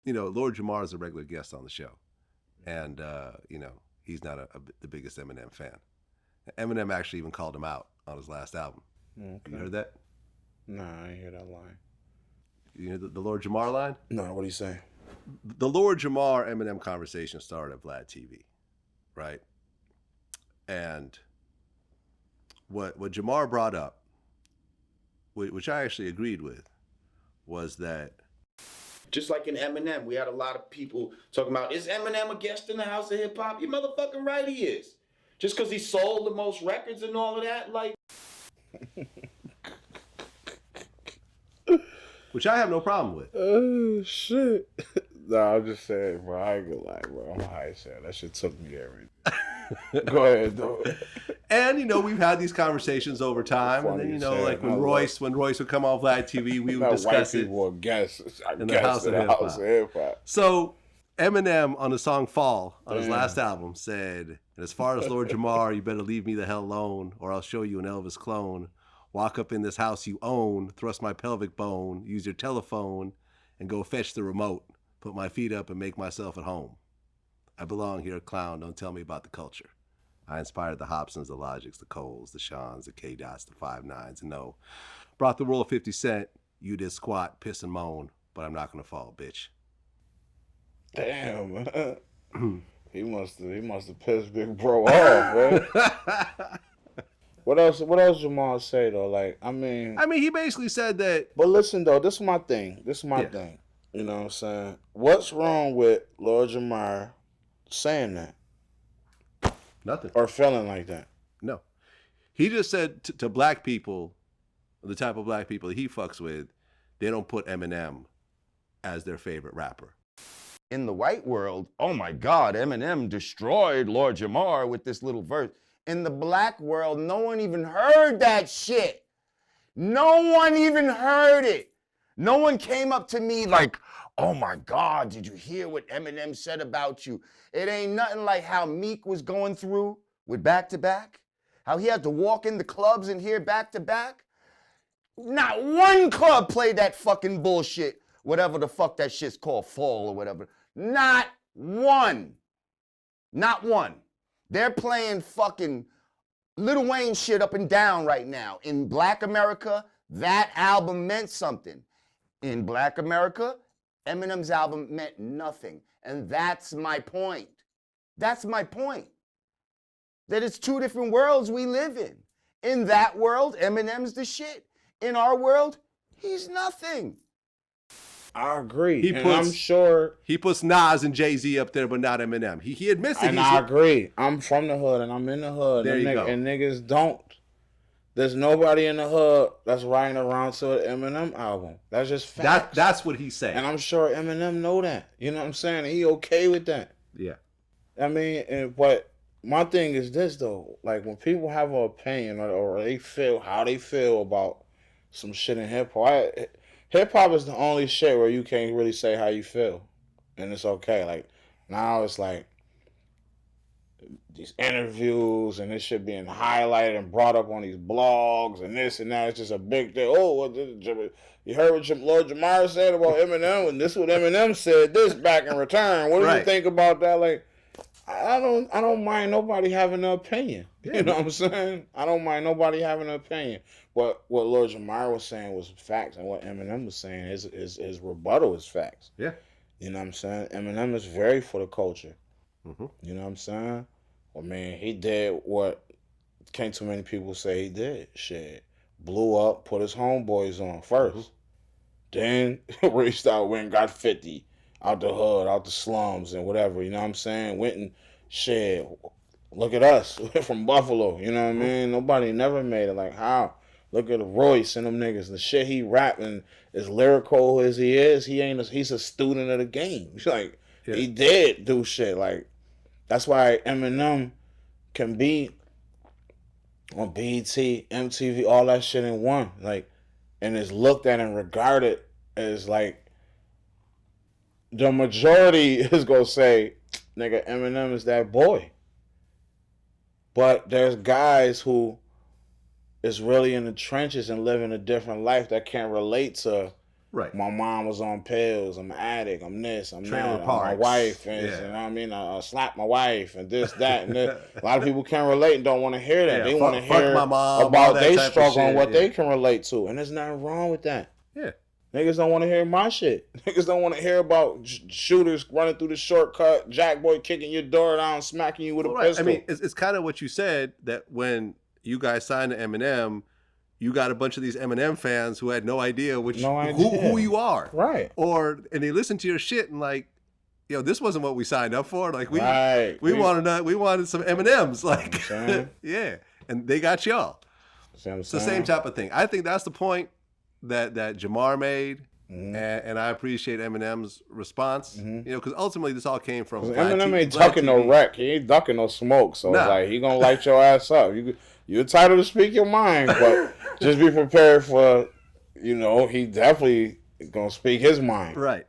Lord Jamar is a regular guest on the show, and he's not the biggest Eminem fan. Eminem actually even called him out on his last album. Okay. You heard that? Nah, I ain't hear that line. You hear the Lord Jamar line? No, what do you say? The Lord Jamar Eminem conversation started at Vlad TV, right? And what Jamar brought up, which I actually agreed with, was that just like in Eminem, we had a lot of people talking about, is Eminem a guest in the House of Hip Hop? You motherfucking right he is. Just because he sold the most records and all of that, like. Which I have no problem with. Oh, shit. Nah, I'm just saying, bro. I ain't gonna lie, bro. I'm high as hell. That shit took me there, man. Go ahead, though. And, we've had these conversations over time. And then, like when Royce would come on Vlad TV, we would discuss white people it. Guess, in the House of Hip Hop. So Eminem on the song Fall on his last album said, as far as Lord Jamar, you better leave me the hell alone or I'll show you an Elvis clone. Walk up in this house you own, thrust my pelvic bone, use your telephone, and go fetch the remote. Put my feet up and make myself at home. I belong here, clown. Don't tell me about the culture. I inspired the Hobsons, the Logics, the Coles, the Shawns, the K-Dots, the 5'9s, and no. Brought the world 50 Cent. You did squat, piss, and moan, but I'm not going to fall, bitch. Damn, man. He must have pissed Big Bro off, man. What else Jamal say, though? Like, I mean, he basically said that. But listen, though, this is my thing. Thing. You know what I'm saying? What's wrong with Lord Jamar saying that? Nothing. Or feeling like that? No. He just said to black people, the type of black people that he fucks with, they don't put Eminem as their favorite rapper. In the white world, oh my God, Eminem destroyed Lord Jamar with this little verse. In the black world, no one even heard that shit. No one even heard it. No one came up to me like, oh my God, did you hear what Eminem said about you? It ain't nothing like how Meek was going through with Back to Back. How he had to walk in the clubs and hear Back to Back. Not one club played that fucking bullshit, whatever the fuck that shit's called, Fall or whatever. Not one. Not one. They're playing fucking Lil Wayne shit up and down right now. In Black America, that album meant something. In Black America, Eminem's album meant nothing. And that's my point. That's my point. That it's two different worlds we live in. In that world, Eminem's the shit. In our world, he's nothing. I agree. I'm sure he puts Nas and Jay-Z up there, but not Eminem. He admits it. And I agree. I'm from the hood and I'm in the hood. There you go. And niggas don't. There's nobody in the hood that's riding around to an Eminem album. That's just facts. That's what he's saying. And I'm sure Eminem know that. You know what I'm saying? He okay with that. Yeah. I mean, but my thing is this, though. Like, when people have an opinion or they feel how they feel about some shit in hip-hop, hip-hop is the only shit where you can't really say how you feel. And it's okay. Like, now it's like, these interviews and this shit being highlighted and brought up on these blogs and this and that. It's just a big thing. Oh, you heard what Lord Jamar said about Eminem, and this is what Eminem said this back in return. What do you think about that? Like, I don't mind nobody having an opinion. Yeah. You know what I'm saying? I don't mind nobody having an opinion. But what Lord Jamar was saying was facts, and what Eminem was saying his rebuttal is facts. Yeah. You know what I'm saying? Eminem is very for the culture. Mm-hmm. You know what I'm saying? I mean, he did what can't too many people say he did. Shit. Blew up, put his homeboys on first. Then reached out, went and got 50 out the hood, out the slums and whatever, you know what I'm saying? Went and shit. Look at us. From Buffalo, you know what I mean? Nobody never made it. Like, how? Look at Royce and them niggas. The shit he rapping, as lyrical as he is, he's a student of the game. Like, he did do shit. Like, that's why Eminem can be on BET, MTV, all that shit in one. Like, and is looked at and regarded as like, the majority is gonna say, nigga, Eminem is that boy. But there's guys who is really in the trenches and living a different life that can't relate to Right. My mom was on pills. I'm an addict. I'm this. I'm Trailer that. parks. My wife. And, Yeah. you know what I mean? I slapped my wife and this, that, and this. A lot of people can't relate and don't want to hear that. Yeah, they want to fuck hear my mom, about their type of struggle shit, and what they can relate to. And there's nothing wrong with that. Yeah. Niggas don't want to hear my shit. Niggas don't want to hear about shooters running through the shortcut, Jack Boy kicking your door down, smacking you with a pistol. I mean, it's kind of what you said, that when you guys signed to Eminem, you got a bunch of these Eminem fans who had no idea who you are. Right. And they listen to your shit and like, yo, this wasn't what we signed up for. Like we wanted some M&Ms. Like, yeah. And they got y'all. It's the same type of thing. I think that's the point that Jamar made, and I appreciate Eminem's response. You know, because ultimately this all came from Eminem ain't ducking no wreck. He ain't ducking no smoke. So it's like he gonna light your ass up. You're entitled to speak your mind, but just be prepared for, you know, he definitely gonna speak his mind. Right.